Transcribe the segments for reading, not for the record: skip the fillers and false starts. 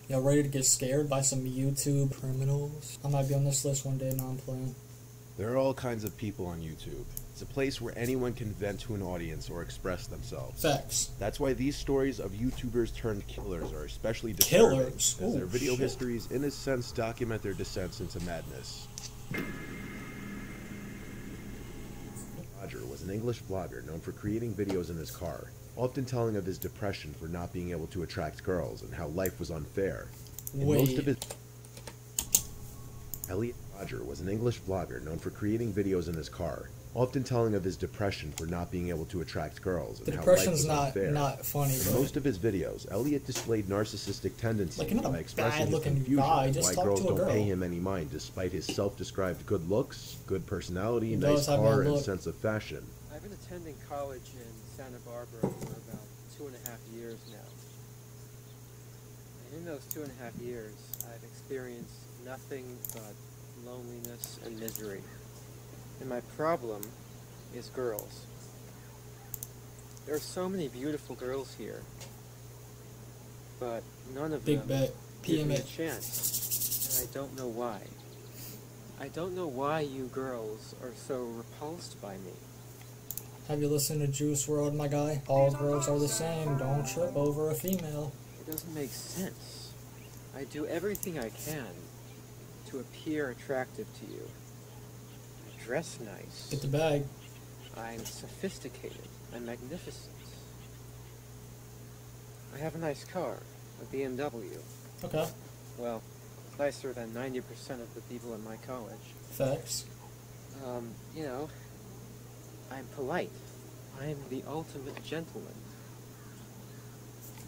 Y'all ready to get scared by some YouTube criminals? I might be on this list one day, no, I'm playing. There are all kinds of people on YouTube. It's a place where anyone can vent to an audience or express themselves. Facts. That's why these stories of YouTubers turned killers are especially disturbing. Killers? As their video histories, in a sense, document their descents into madness. Roger was an English vlogger known for creating videos in his car, often telling of his depression for not being able to attract girls and how life was unfair. Elliot Roger was an English vlogger known for creating videos in his car, often telling of his depression for not being able to attract girls and how life was unfair. not funny, In most of his videos, Elliot displayed narcissistic tendencies by expressing his bad-looking confusion guy, at just why talk girls to a don't girl. pay him any mind despite his self-described good looks, good personality, He nice does have car, that and look. sense of fashion. I've been attending college in Santa Barbara for about 2.5 years now. And in those 2.5 years, I've experienced nothing but loneliness and misery. And my problem is girls. There are so many beautiful girls here, but none of them give me a chance, and I don't know why. I don't know why you girls are so repulsed by me. Have you listened to Juice WRLD, my guy? All girls are the same. Don't trip over a female. It doesn't make sense. I do everything I can to appear attractive to you. I dress nice. Get the bag. I'm sophisticated. I'm magnificent. I have a nice car, a BMW. Okay. Well, nicer than 90% of the people in my college. Facts. You know, I'm polite. I'm the ultimate gentleman.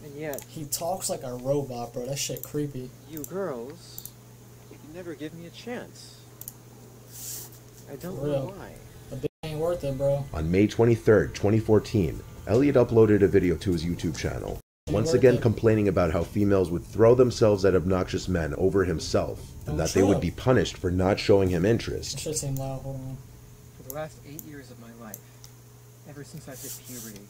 And yet, He talks like a robot, bro. That shit creepy. you girls, you never give me a chance. I don't For know real. why. A bitch ain't worth it, bro. On May 23rd, 2014, Elliot uploaded a video to his YouTube channel, once worth again it. complaining about how females would throw themselves at obnoxious men over himself, and Oh, that they would true. be punished for not showing him That interest. shit seemed loud. Hold on. For the last 8 years of my life, ever since I hit puberty,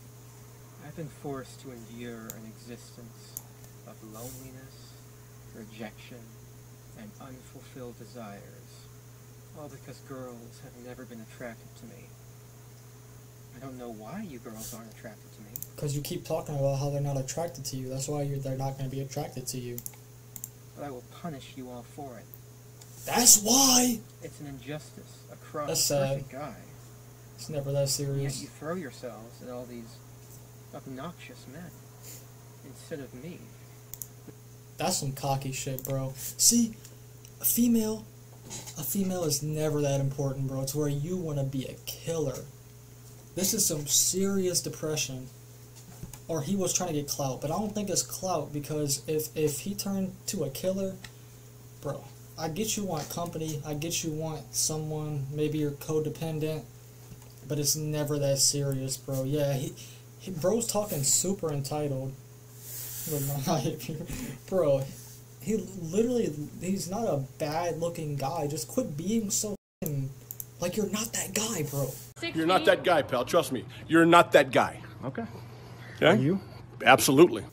I've been forced to endure an existence of loneliness, rejection, and unfulfilled desires, all because girls have never been attracted to me. I don't know why you girls aren't attracted to me, Because you keep talking about how they're not attracted to you. That's why they're not going to be attracted to you. but I will punish you all for it. That's why! It's an injustice across That's a sad. perfect guy. It's never that And yet serious. you throw yourselves at all these obnoxious men instead of me. That's some cocky shit, bro. See, a female is never that important, bro. It's where you want to be a killer. This is some serious depression. Or he was trying to get clout, but I don't think it's clout, because if he turned to a killer, bro, I get you want company, I get you want someone, maybe you're codependent, but it's never that serious, bro. Yeah, he bro's talking super entitled. Bro, he's not a bad looking guy. Just quit being so f***ing, like you're not that guy, bro. You're not that guy, pal. Trust me. You're not that guy. Okay. Okay? Are you? Absolutely.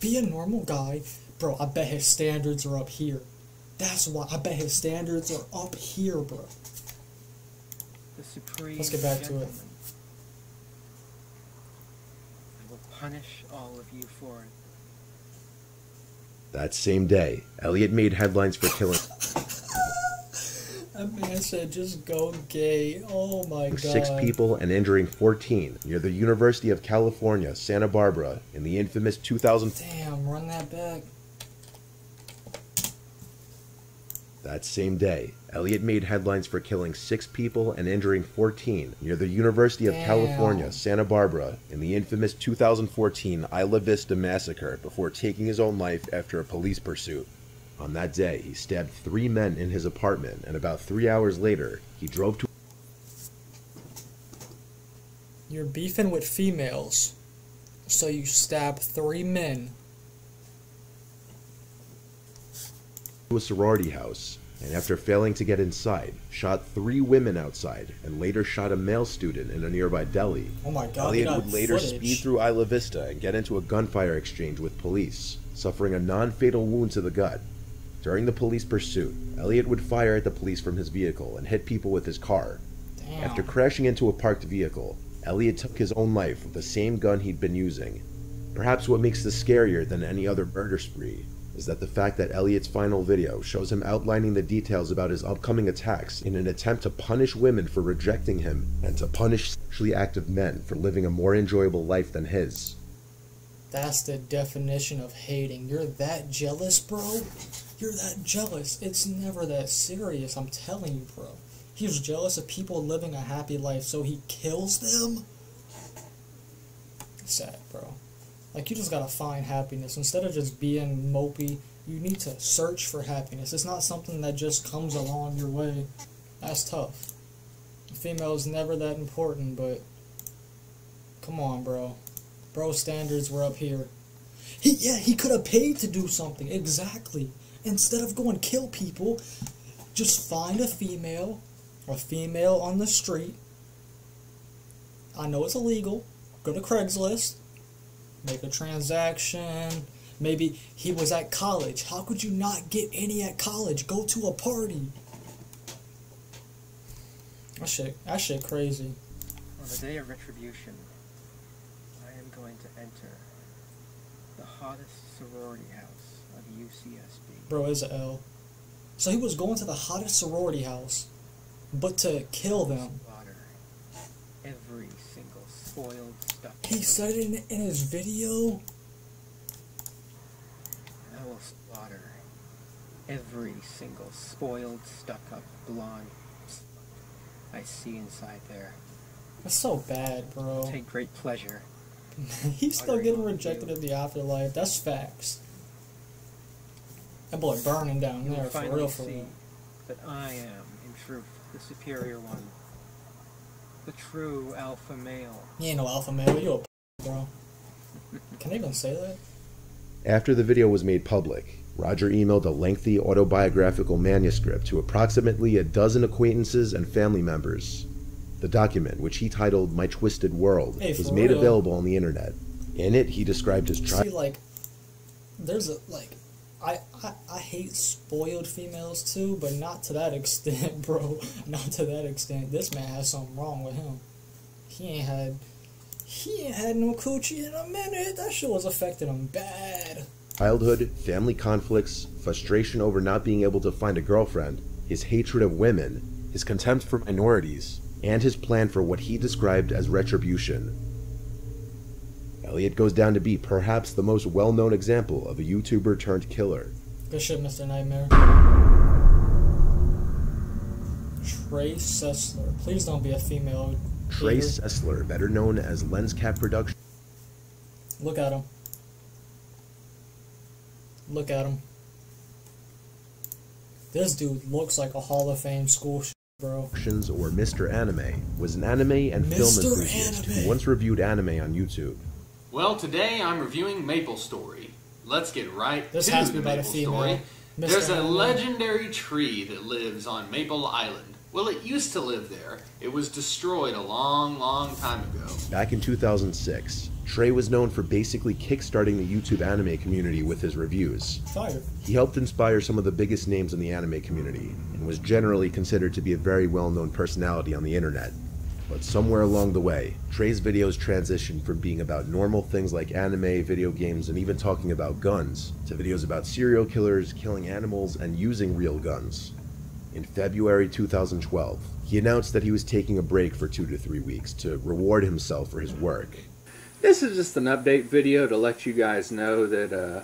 Be a normal guy. Bro, I bet his standards are up here. That's why. I bet his standards are up here, bro. The supreme Let's get back to it. gentleman. I will punish all of you for it. That same day, Elliot made headlines for killing That man said just go gay. Oh my god. 6 people and injuring 14 near the University of California, Santa Barbara, in the infamous 2000. Damn, run that back. That same day, Elliot made headlines for killing 6 people and injuring 14 near the University of California, Santa Barbara, in the infamous 2014 Isla Vista massacre before taking his own life after a police pursuit. On that day, he stabbed 3 men in his apartment, and about 3 hours later, he drove to You're beefing with females, so you stab 3 men. a sorority house, and after failing to get inside, shot 3 women outside and later shot a male student in a nearby deli. Oh my god, Elliot would later footage. speed through Isla Vista and get into a gunfire exchange with police, suffering a non-fatal wound to the gut. During the police pursuit, Elliot would fire at the police from his vehicle and hit people with his car. Damn. After crashing into a parked vehicle, Elliot took his own life with the same gun he'd been using. Perhaps what makes this scarier than any other murder spree is that the fact that Elliot's final video shows him outlining the details about his upcoming attacks in an attempt to punish women for rejecting him and to punish sexually active men for living a more enjoyable life than his. That's the definition of hating. You're that jealous, bro? You're that jealous. It's never that serious, I'm telling you, bro. He's jealous of people living a happy life, so he kills them? Sad, bro. Like, you just gotta find happiness. Instead of just being mopey, you need to search for happiness. It's not something that just comes along your way. That's tough. A female is never that important, but come on, bro. Bro standards were up here. He could have paid to do something. Exactly. Instead of going kill people, just find a female on the street. I know it's illegal. Go to Craigslist. Make a transaction. Maybe he was at college. How could you not get any at college? Go to a party. That shit crazy. On the day of retribution, I am going to enter the hottest sorority house of UCSB. Bro, it's a L. So he was going to the hottest sorority house, but to kill them. Slaughter every single spoiled stuff. He said it in his video. I will slaughter every single spoiled, stuck-up, blonde I see inside there. That's so bad, bro. Take great pleasure. He's still getting rejected in the afterlife. That's facts. That boy burning down You will there, for finally real, for see real. that I am, in truth, the superior one. The true alpha male. You ain't no alpha male, you a bro. Can I even say that? After the video was made public, Roger emailed a lengthy autobiographical manuscript to approximately a dozen acquaintances and family members. The document, which he titled My Twisted World, Hey, was for made real. available on the internet. In it, he described his See, like, there's a, like, I hate spoiled females too, but not to that extent, bro. Not to that extent. This man has something wrong with him. He ain't had no coochie in a minute. That shit was affecting him bad. childhood, family conflicts, frustration over not being able to find a girlfriend, his hatred of women, his contempt for minorities, and his plan for what he described as retribution. Elliot goes down to be perhaps the most well-known example of a YouTuber turned killer. Good shit, Mr. Nightmare. Trey Sessler. Please don't be a female. Trey hater. Sessler, better known as LensCap Productions. Look at him. Look at him. This dude looks like a Hall of Fame school shit, bro. Or Mr. Anime, was an anime and film Mr. enthusiast Anime. who once reviewed anime on YouTube. Well, today I'm reviewing Maple Story. Let's get right This to has to the be by the Maple female. Story. Mr. There's a Anime. legendary tree that lives on Maple Island. Well, it used to live there. It was destroyed a long, long time ago. Back in 2006, Trey was known for basically kickstarting the YouTube anime community with his reviews. Fire. He helped inspire some of the biggest names in the anime community, and was generally considered to be a very well-known personality on the internet. But somewhere along the way, Trey's videos transitioned from being about normal things like anime, video games, and even talking about guns, to videos about serial killers, killing animals, and using real guns. In February 2012, he announced that he was taking a break for 2 to 3 weeks to reward himself for his work. This is just an update video to let you guys know that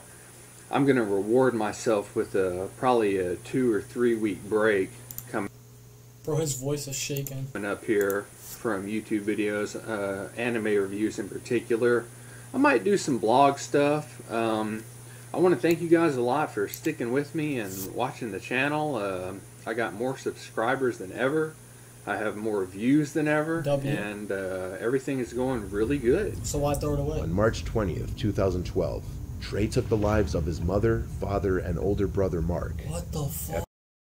I'm going to reward myself with probably a 2 or 3 week break coming Bro, his voice is shaking. up here from YouTube videos, anime reviews in particular. I might do some blog stuff. I want to thank you guys a lot for sticking with me and watching the channel. I got more subscribers than ever. I have more views than ever, W. and everything is going really good. So why throw it away? On March 20th, 2012, Trey took the lives of his mother, father, and older brother Mark. What the fuck?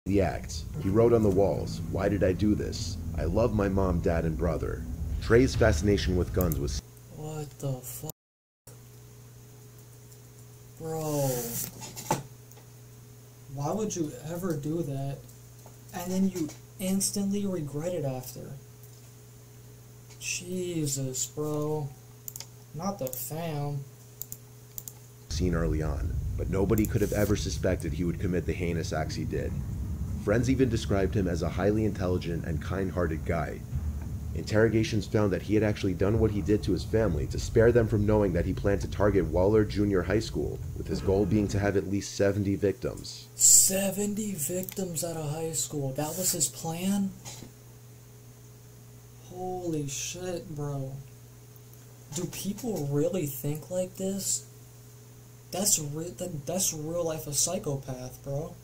the act. He wrote on the walls, "Why did I do this? I love my mom, dad, and brother." Trey's fascination with guns was... What the fuck? Bro. Why would you ever do that? And then you instantly regret it after. Jesus, bro. Not the fam. Seen early on, but nobody could have ever suspected he would commit the heinous acts he did. Friends even described him as a highly intelligent and kind-hearted guy. Interrogations found that he had actually done what he did to his family to spare them from knowing that he planned to target Waller Junior High School, with his goal being to have at least 70 victims. 70 victims at a high school. That was his plan? Holy shit, bro. Do people really think like this? That's real life a psychopath, bro.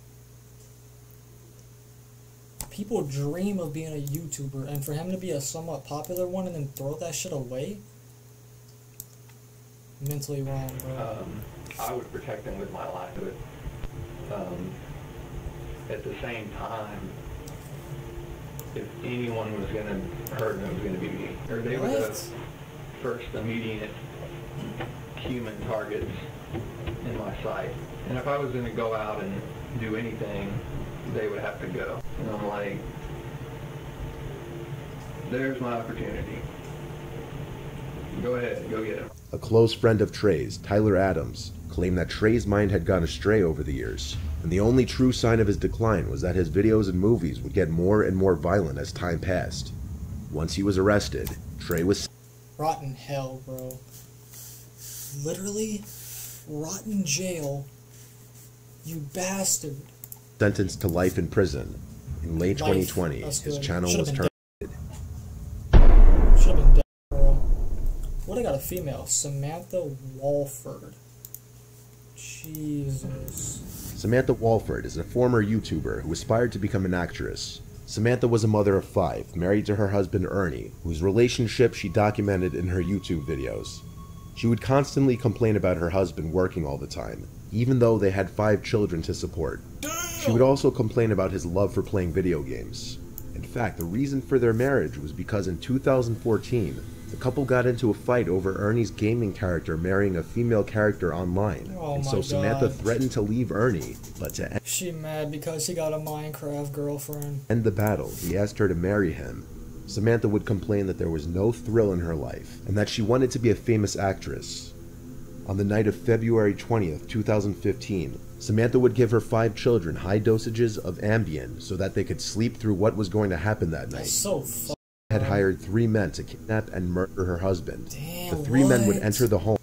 People dream of being a YouTuber, and for him to be a somewhat popular one and then throw that shit away? Mentally wrong, bro. I would protect him with my life. But at the same time, if anyone was going to hurt him, it was going to be me. Or they were the first immediate human targets in my sight. And if I was going to go out and do anything, they would have to go. And I'm like, there's my opportunity. Go ahead, go get him. A close friend of Trey's, Tyler Adams, claimed that Trey's mind had gone astray over the years, and the only true sign of his decline was that his videos and movies would get more and more violent as time passed. Once he was arrested, Trey was... Rotten hell, bro. Literally, rotten jail. You bastard. sentenced to life in prison. In late 2020, his channel was terminated. Should have been dead, bro. What, I got a female? Samantha Walford. Jesus. Samantha Walford is a former YouTuber who aspired to become an actress. Samantha was a mother of 5, married to her husband Ernie, whose relationship she documented in her YouTube videos. She would constantly complain about her husband working all the time, even though they had 5 children to support. She would also complain about his love for playing video games. In fact, the reason for their marriage was because in 2014, the couple got into a fight over Ernie's gaming character marrying a female character online. And so Samantha threatened to leave Ernie, but to end... She mad because he got a Minecraft girlfriend. End the battle, he asked her to marry him. Samantha would complain that there was no thrill in her life, and that she wanted to be a famous actress. On the night of February 20th, 2015, Samantha would give her 5 children high dosages of Ambien so that they could sleep through what was going to happen that night. That's so fucked. Had hired 3 men to kidnap and murder her husband. Damn, the 3 men would enter the home.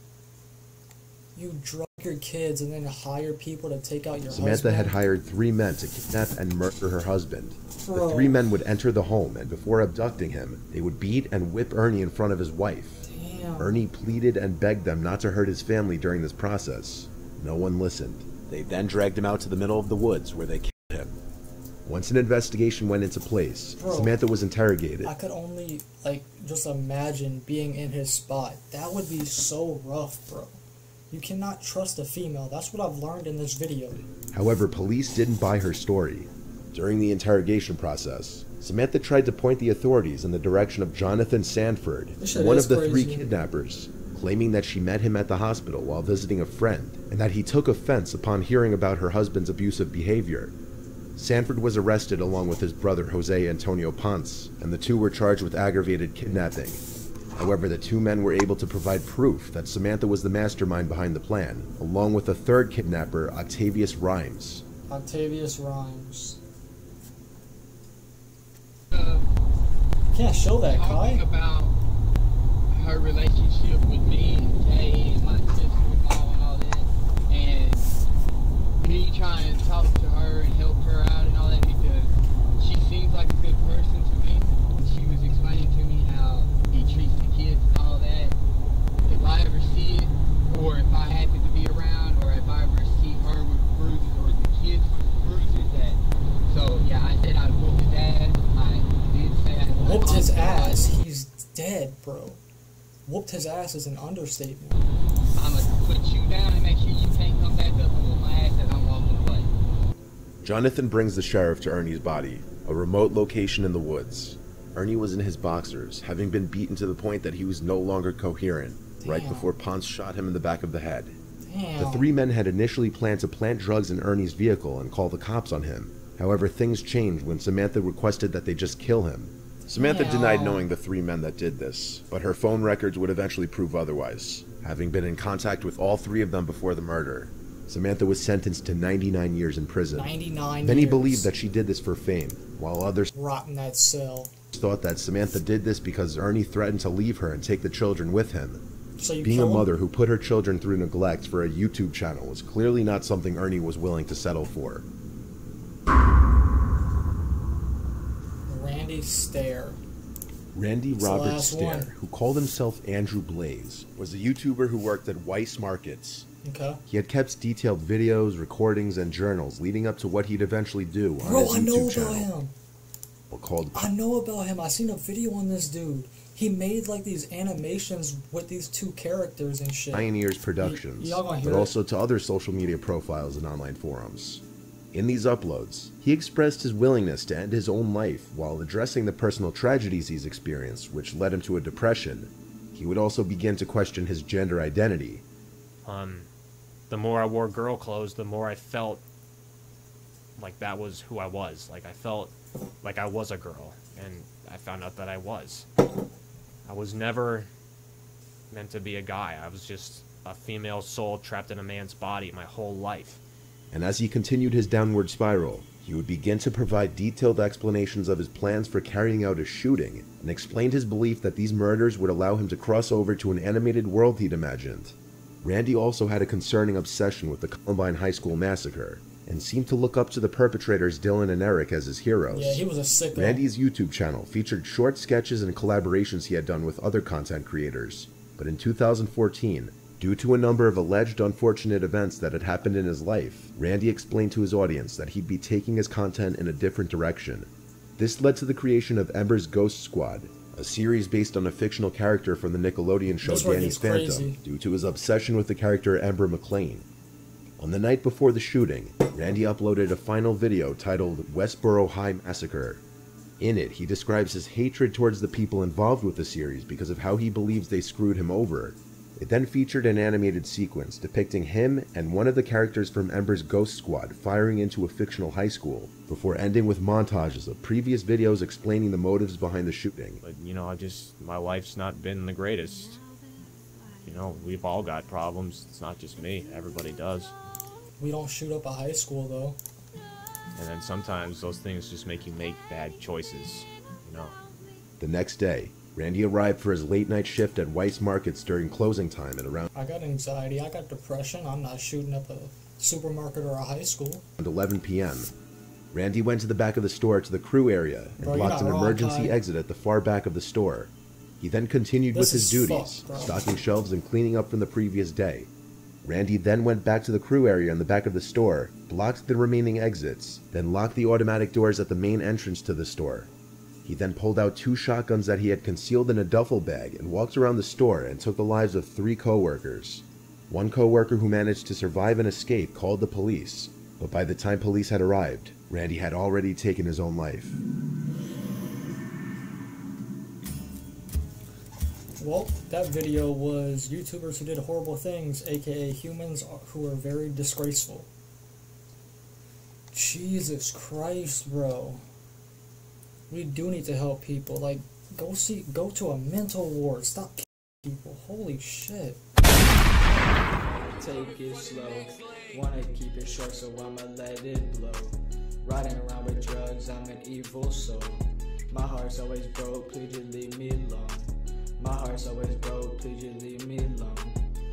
You drug your kids and then hire people to take out your Samantha husband? had hired 3 men to kidnap and murder her husband. Bro. The 3 men would enter the home, and before abducting him, they would beat and whip Ernie in front of his wife. Damn. Ernie pleaded and begged them not to hurt his family during this process. No one listened. They then dragged him out to the middle of the woods where they killed him. Once an investigation went into place, Bro, Samantha was interrogated. I could only, just imagine being in his spot. That would be so rough, bro. You cannot trust a female. That's what I've learned in this video. However, police didn't buy her story. During the interrogation process, Samantha tried to point the authorities in the direction of Jonathan Sanford, one of the 3 kidnappers, claiming that she met him at the hospital while visiting a friend, and that he took offense upon hearing about her husband's abusive behavior. Sanford was arrested along with his brother Jose Antonio Ponce, and the 2 were charged with aggravated kidnapping. However, the 2 men were able to provide proof that Samantha was the mastermind behind the plan, along with a 3rd kidnapper, Octavius Rhymes. Octavius Rhymes. Can't show that, Talking Kai. about her relationship with me and Jay and my sister-in-law and all that, and me trying to talk to her and help her out and all that because she seems like a good person to me. She was explaining to me how he treats the kids and all that. If I ever see it, or if I happen to be around, or if I ever see her with bruises or the kids with bruises, that. So yeah, I said I'd whoop his ass. I did say I'd Whooped his ass. He's dead, bro. Whooped his ass is an understatement. I'm gonna put you down and make sure you can't come back up and whoop my ass as I'm walking away. Jonathan brings the sheriff to Ernie's body, a remote location in the woods. Ernie was in his boxers, having been beaten to the point that he was no longer coherent, right before Ponce shot him in the back of the head. Damn. The three men had initially planned to plant drugs in Ernie's vehicle and call the cops on him. However, things changed when Samantha requested that they just kill him. Samantha denied knowing the three men that did this, but her phone records would eventually prove otherwise, having been in contact with all three of them before the murder. Samantha was sentenced to 99 years in prison. 99 Many years. believed that she did this for fame, while others rot in that cell. thought that Samantha did this because Ernie threatened to leave her and take the children with him. So you Being a kill him? mother who put her children through neglect for a YouTube channel was clearly not something Ernie was willing to settle for. Randy Stair. Randy That's the Robert last Stair, one. who called himself Andrew Blaze, was a YouTuber who worked at Weiss Markets. Okay. He had kept detailed videos, recordings, and journals leading up to what he'd eventually do on Bro, his I know YouTube about channel. him. Called I know about him. I seen a video on this dude. He made like these animations with these two characters and shit. Pioneers Productions, y'all gonna hear but it? also to other social media profiles and online forums. In these uploads, he expressed his willingness to end his own life while addressing the personal tragedies he's experienced, which led him to a depression. He would also begin to question his gender identity. The more I wore girl clothes, the more I felt like that was who I was. Like I felt like I was a girl, and I found out that I was. I was never meant to be a guy. I was just a female soul trapped in a man's body my whole life. And as he continued his downward spiral, he would begin to provide detailed explanations of his plans for carrying out a shooting, and explained his belief that these murders would allow him to cross over to an animated world he'd imagined. Randy also had a concerning obsession with the Columbine High School massacre, and seemed to look up to the perpetrators Dylan and Eric as his heroes. Yeah, he was a sicko. Randy's YouTube channel featured short sketches and collaborations he had done with other content creators, but in 2014, due to a number of alleged unfortunate events that had happened in his life, Randy explained to his audience that he'd be taking his content in a different direction. This led to the creation of Ember's Ghost Squad, a series based on a fictional character from the Nickelodeon show This where Danny's he's Phantom, crazy. due to his obsession with the character Ember McLean. On the night before the shooting, Randy uploaded a final video titled Westboro High Massacre. In it, he describes his hatred towards the people involved with the series because of how he believes they screwed him over. It then featured an animated sequence depicting him and one of the characters from Ember's Ghost Squad firing into a fictional high school, before ending with montages of previous videos explaining the motives behind the shooting. But, you know, my life's not been the greatest. You know, we've all got problems. It's not just me. Everybody does. We don't shoot up a high school, though. And then sometimes those things just make you make bad choices, you know. The next day, Randy arrived for his late-night shift at Weiss Markets during closing time at around I got anxiety, I got depression, I'm not shooting up a supermarket or a high school. 11 p.m. Randy went to the back of the store to the crew area and Bro, you're blocked an not wrong, emergency Kai. exit at the far back of the store. He then continued This with his is duties, fucked, bro. stocking shelves and cleaning up from the previous day. Randy then went back to the crew area in the back of the store, blocked the remaining exits, then locked the automatic doors at the main entrance to the store. He then pulled out 2 shotguns that he had concealed in a duffel bag and walked around the store and took the lives of 3 co-workers. One co-worker who managed to survive and escape called the police, but by the time police had arrived, Randy had already taken his own life. Well, that video was YouTubers who did horrible things, aka humans who are very disgraceful. Jesus Christ, bro. We do need to help people. Like, go to a mental ward. Stop killing people. Holy shit. Take it slow. Wanna keep it short, so I'ma let it blow. Riding around with drugs, I'm an evil soul. My heart's always broke, please just leave me alone. My heart's always broke, please just leave